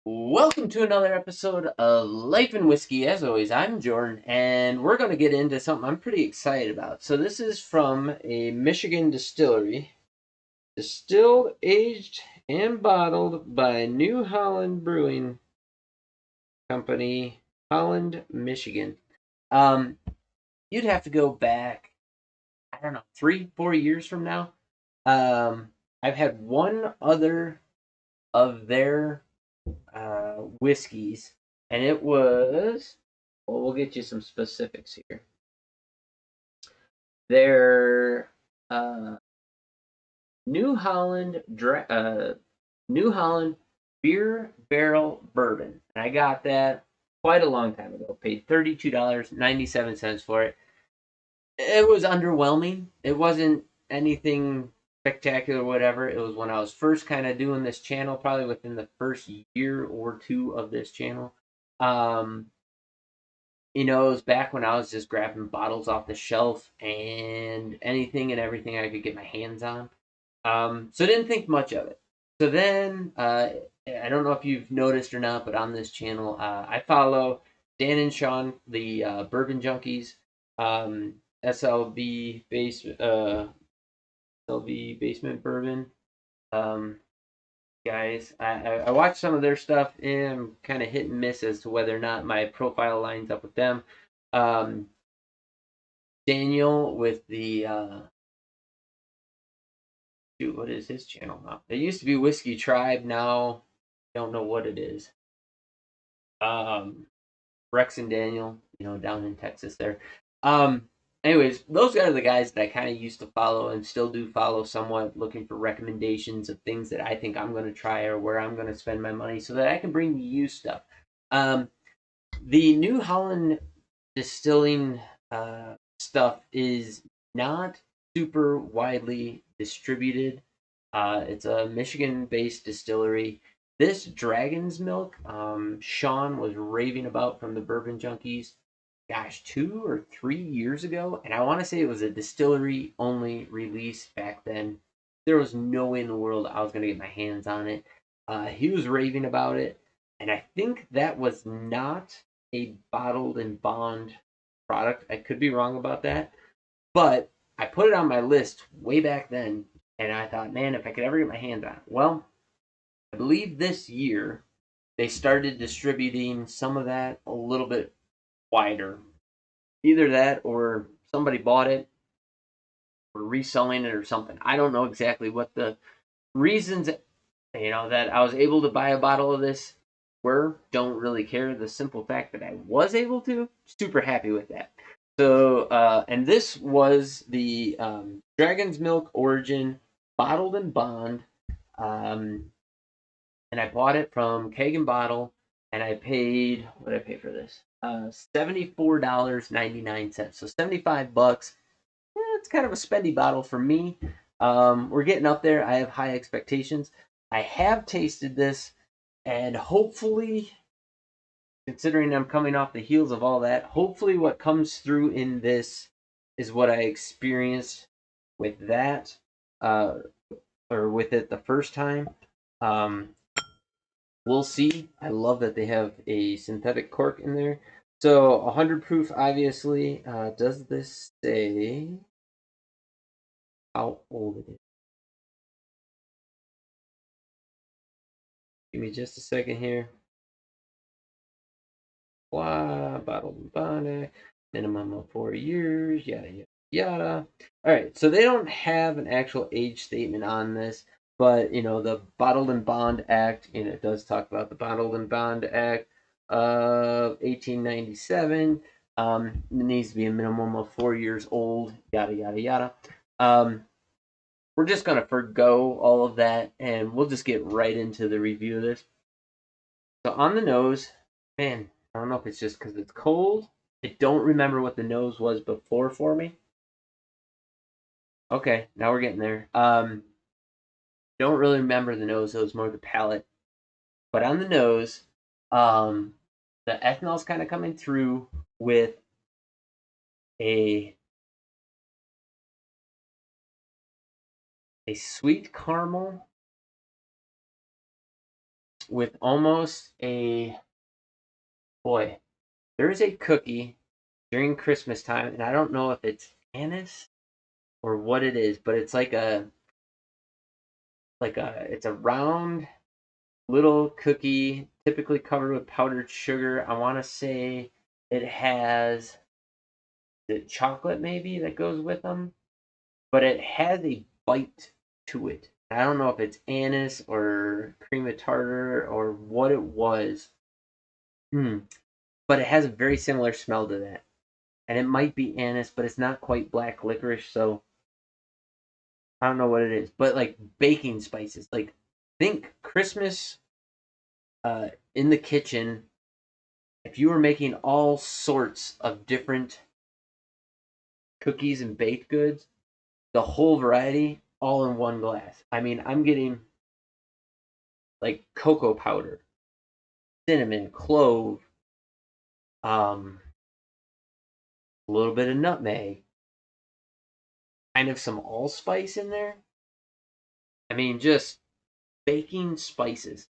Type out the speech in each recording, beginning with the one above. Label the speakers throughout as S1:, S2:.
S1: Welcome to another episode of Life and Whiskey. As always, I'm Jordan, and we're going to get into something I'm pretty excited about. So, this is from a Michigan distillery, distilled, aged, and bottled by New Holland Brewing Company, Holland, Michigan. Um, you'd have to go back, I don't know, 3, 4 years from now. Um, I've had one other of their whiskeys, and it was. Well, we'll get you some specifics here. Their uh, New Holland New Holland beer barrel bourbon, and I got that quite a long time ago. Paid $32.97 for it. It was underwhelming. It wasn't anything spectacular, whatever. It was when I was first kind of doing this channel, probably within the first year or two of this channel. Um, it was back when I was just grabbing bottles off the shelf and anything and everything I could get my hands on. So I didn't think much of it. So then, I don't know if you've noticed or not, but on this channel, I follow Dan and Sean, the Bourbon Junkies, SLB base, SLB Basement Bourbon. Um, Guys. I watched some of their stuff and I'm kind of hit and miss as to whether or not my profile lines up with them. Um, Daniel with the shoot, what is his channel now? It used to be Whiskey Tribe. Now, don't know what it is. Um, Rex and Daniel, down in Texas there. Um, Anyways, those are the guys that I kind of used to follow and still do follow somewhat, looking for recommendations of things that I think I'm going to try or where I'm going to spend my money so that I can bring you stuff. Um, the New Holland distilling stuff is not super widely distributed. It's a Michigan-based distillery. This Dragon's Milk, Sean was raving about from the Bourbon Junkies, gosh, 2 or 3 years ago, and I want to say it was a distillery-only release back then. There was no way in the world I was going to get my hands on it. He was raving about it, and I think that was not a bottled and bond product. I could be wrong about that, but I put it on my list way back then, and I thought, man, if I could ever get my hands on it. Well, I believe this year they started distributing some of that a little bit wider. Either that or somebody bought it or reselling it or something. I don't know exactly what the reasons that I was able to buy a bottle of this were. Don't really care. The simple fact that I was able to, super happy with that. So, and this was the Dragon's Milk Origin bottled and bond. Um, and I bought it from Keg and Bottle, and I paid, what did I pay for this? $74.99. So $75. It's kind of a spendy bottle for me. We're getting up there. I have high expectations. I have tasted this, and hopefully, considering I'm coming off the heels of all that, hopefully what comes through in this is what I experienced with that, uh, or with it the first time. Um, we'll see. I love that they have a synthetic cork in there. So 100 proof, obviously. Does this say how old it is? Give me just a second here. Blah, bottled and bonded, minimum of 4 years, yada, yada, yada. All right, so they don't have an actual age statement on this, but, the Bottled and Bond Act, it does talk about the Bottled and Bond Act of 1897. It needs to be a minimum of 4 years old, yada, yada, yada. We're just going to forgo all of that, and we'll just get right into the review of this. So on the nose, man, I don't know if it's just because it's cold. I don't remember what the nose was before for me. Okay, now we're getting there. Don't really remember the nose. It was more the palate. But on the nose, the ethanol's kind of coming through with a sweet caramel, with almost a boy. There's a cookie during Christmas time, and I don't know if it's anise or what it is, but it's it's a round little cookie, typically covered with powdered sugar. I want to say it has the chocolate maybe that goes with them, but it has a bite to it. I don't know if it's anise or cream of tartar or what it was. Hmm. But it has a very similar smell to that. And it might be anise, but it's not quite black licorice, so I don't know what it is. But like baking spices, like think Christmas in the kitchen. If you were making all sorts of different cookies and baked goods, the whole variety, all in one glass. I mean, I'm getting like cocoa powder, cinnamon, clove, um, a little bit of nutmeg, kind of some allspice in there. I mean, just baking spices.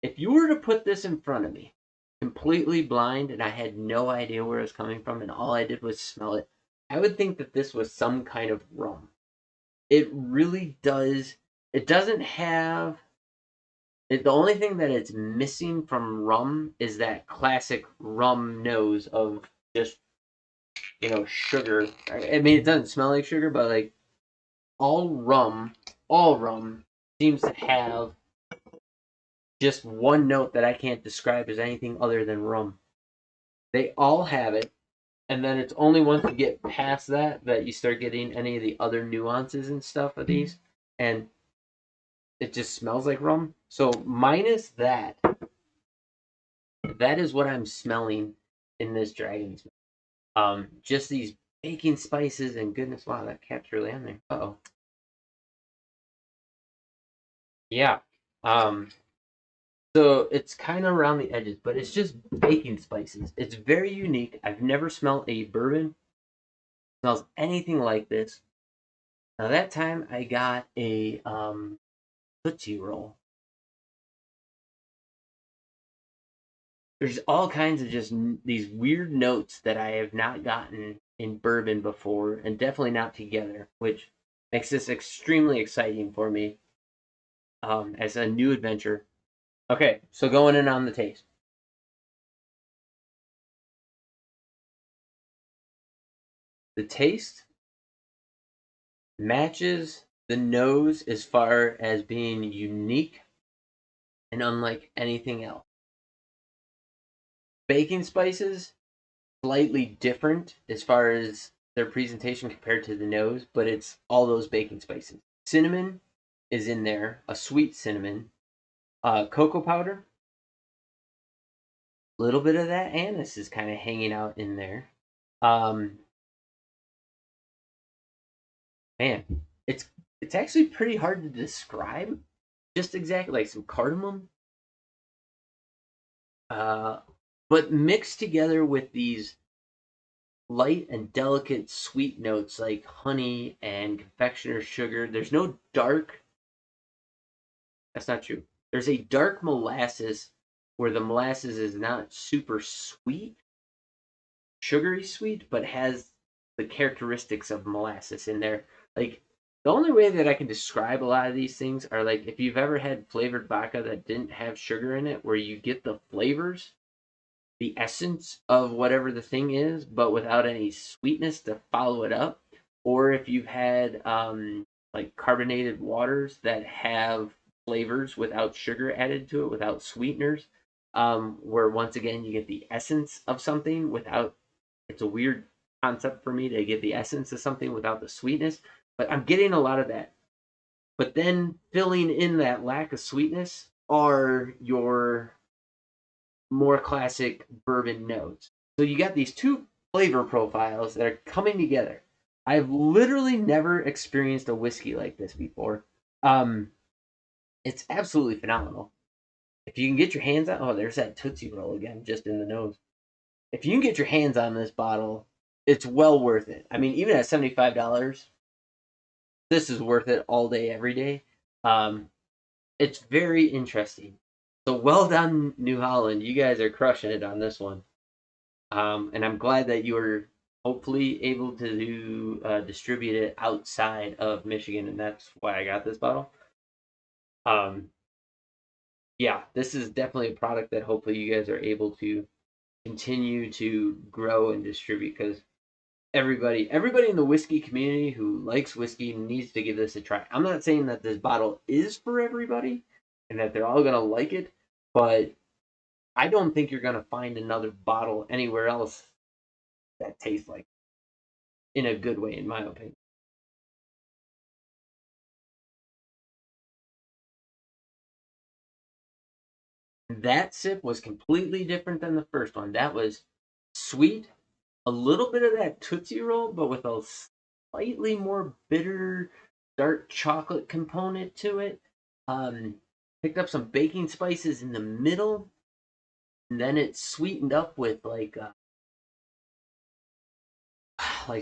S1: If you were to put this in front of me, completely blind, and I had no idea where it was coming from, and all I did was smell it, I would think that this was some kind of rum. It really does. It doesn't have. The only thing that it's missing from rum is that classic rum nose of just, sugar. I mean, it doesn't smell like sugar, but like all rum, all rum seems to have just one note that I can't describe as anything other than rum. They all have it, and then it's only once you get past that that you start getting any of the other nuances and stuff of these, and it just smells like rum. So minus that, that is what I'm smelling in this dragon's. Just these baking spices and goodness, wow, that cap's really on there. Oh, yeah. Um, so it's kind of around the edges, but it's just baking spices. It's very unique. I've never smelled a bourbon smells anything like this. Now that time I got a Tootsie Roll. There's all kinds of just these weird notes that I have not gotten in bourbon before, and definitely not together, which makes this extremely exciting for me as a new adventure. Okay, so going in on the taste. The taste matches the nose as far as being unique and unlike anything else. Baking spices, slightly different as far as their presentation compared to the nose, but it's all those baking spices. Cinnamon is in there, a sweet cinnamon. Cocoa powder, a little bit of that anise is kind of hanging out in there. Um, Man, it's it's actually pretty hard to describe. Just exactly like some cardamom, uh, but mixed together with these light and delicate sweet notes like honey and confectioner sugar. There's no dark. That's not true. There's a dark molasses where the molasses is not super sweet, sugary sweet, but has the characteristics of molasses in there. Like the only way that I can describe a lot of these things are like if you've ever had flavored vodka that didn't have sugar in it, where you get the flavors, the essence of whatever the thing is, but without any sweetness to follow it up. Or if you've had like carbonated waters that have flavors without sugar added to it, without sweeteners, where once again you get the essence of something without. It's a weird concept for me to get the essence of something without the sweetness, but I'm getting a lot of that. But then filling in that lack of sweetness are your more classic bourbon notes. So you got these two flavor profiles that are coming together. I've literally never experienced a whiskey like this before. Um, it's absolutely phenomenal. If you can get your hands on, oh, there's that Tootsie Roll again, just in the nose. If you can get your hands on this bottle, it's well worth it. I mean, even at $75, this is worth it all day, every day. Um, it's very interesting. So well done, New Holland. You guys are crushing it on this one. And I'm glad that you were hopefully able to distribute it outside of Michigan, and that's why I got this bottle. Um, yeah, this is definitely a product that hopefully you guys are able to continue to grow and distribute, because everybody in the whiskey community who likes whiskey needs to give this a try. I'm not saying that this bottle is for everybody and that they're all gonna like it, but I don't think you're gonna find another bottle anywhere else that tastes like it, in a good way, in my opinion. That sip was completely different than the first one. That was sweet, a little bit of that Tootsie Roll, but with a slightly more bitter, dark chocolate component to it. Picked up some baking spices in the middle, and then it's sweetened up with like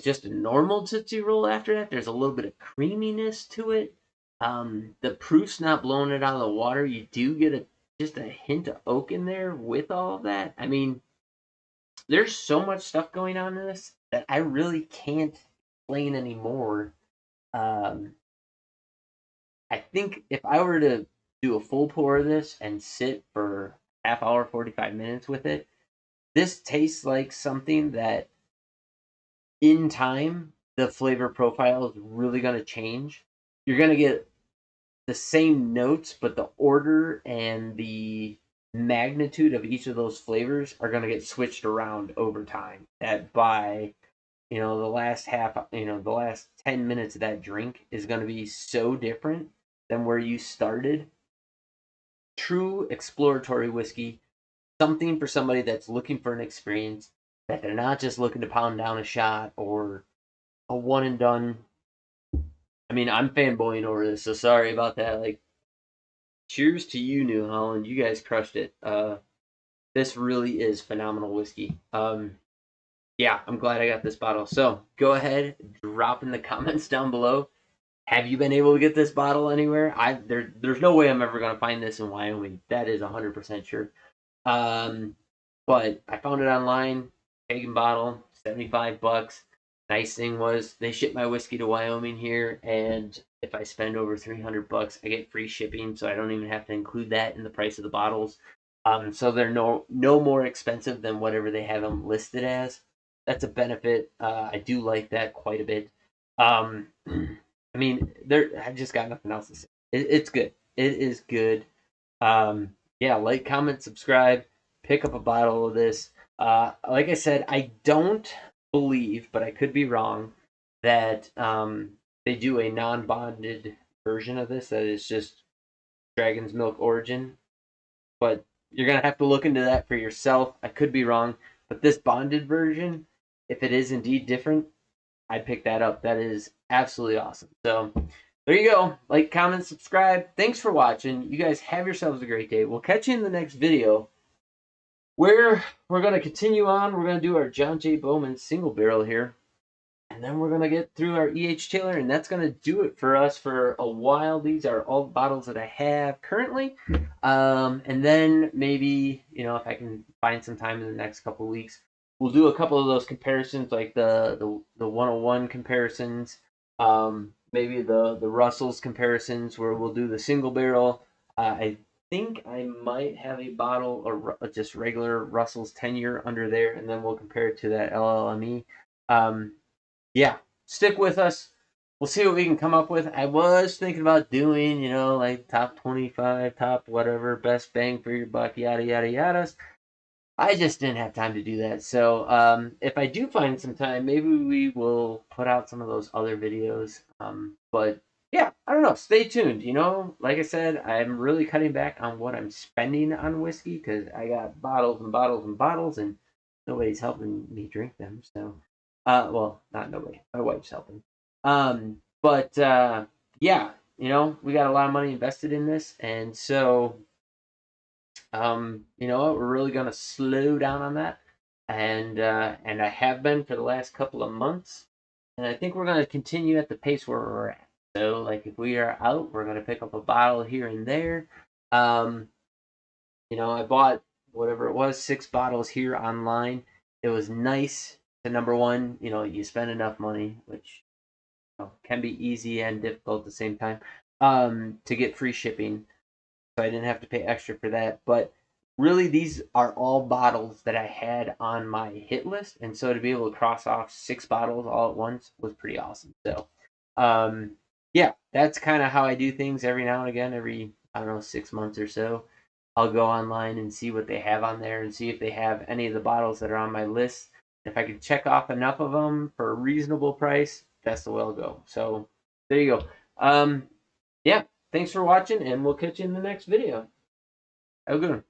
S1: just a normal Tootsie Roll after that. There's a little bit of creaminess to it. The proof's not blowing it out of the water. You do get just a hint of oak in there with all of that. I mean, there's so much stuff going on in this that I really can't explain anymore. Um, I think if I were to do a full pour of this and sit for half hour, 45 minutes with it, this tastes like something that in time the flavor profile is really going to change. You're going to get the same notes, but the order and the magnitude of each of those flavors are going to get switched around over time. That by the last the last 10 minutes of that drink is going to be so different than where you started. True exploratory whiskey, something for somebody that's looking for an experience, that they're not just looking to pound down a shot or a one and done. I mean, I'm fanboying over this, so sorry about that. Like, cheers to you, New Holland. You guys crushed it. This really is phenomenal whiskey. Yeah, I'm glad I got this bottle. So go ahead, drop in the comments down below. Have you been able to get this bottle anywhere? There's no way I'm ever gonna find this in Wyoming. That is 100% sure. Um, but I found it online, pagan bottle, $75. Nice thing was they ship my whiskey to Wyoming here, and if I spend over $300, I get free shipping, so I don't even have to include that in the price of the bottles. So they're no more expensive than whatever they have them listed as. That's a benefit. I do like that quite a bit. I mean, I just got nothing else to say. It's good. It is good. Yeah, like, comment, subscribe, pick up a bottle of this. Like I said, I don't believe, but I could be wrong, that they do a non-bonded version of this that is just Dragon's Milk origin. But you're gonna have to look into that for yourself. I could be wrong, but this bonded version, if it is indeed different, I'd pick that up. That is absolutely awesome. So there you go. Like, comment, subscribe. Thanks for watching. You guys have yourselves a great day. We'll catch you in the next video where we're going to continue on. We're going to do our John J. Bowman single barrel here. And then we're going to get through our E.H. Taylor, and that's going to do it for us for a while. These are all the bottles that I have currently. And then maybe, if I can find some time in the next couple of weeks, we'll do a couple of those comparisons, like the 101 comparisons, maybe the Russell's comparisons, where we'll do the single barrel. I think I might have a bottle of just regular Russell's 10-year under there, and then we'll compare it to that LLME. Yeah, stick with us. We'll see what we can come up with. I was thinking about doing, like top 25, top whatever, best bang for your buck, yada, yada, yada. I just didn't have time to do that. So if I do find some time, maybe we will put out some of those other videos. But yeah, I don't know. Stay tuned. Like I said, I'm really cutting back on what I'm spending on whiskey, because I got bottles and bottles and bottles, and nobody's helping me drink them. So, well, not nobody. My wife's helping. But yeah, we got a lot of money invested in this, and so you know what, we're really gonna slow down on that, and I have been for the last couple of months, and I think we're gonna continue at the pace where we're at. So like if we are out, we're going to pick up a bottle here and there. You know, I bought whatever it was, 6 bottles here online. It was nice to, number one, you know, you spend enough money, which, you know, can be easy and difficult at the same time, to get free shipping. So I didn't have to pay extra for that. But really, these are all bottles that I had on my hit list, and so to be able to cross off 6 bottles all at once was pretty awesome. So, um, yeah, that's kind of how I do things every now and again. Every, I don't know, 6 months or so, I'll go online and see what they have on there and see if they have any of the bottles that are on my list. If I can check off enough of them for a reasonable price, that's the way I'll go. So there you go. Yeah, thanks for watching, and we'll catch you in the next video. Have a good one.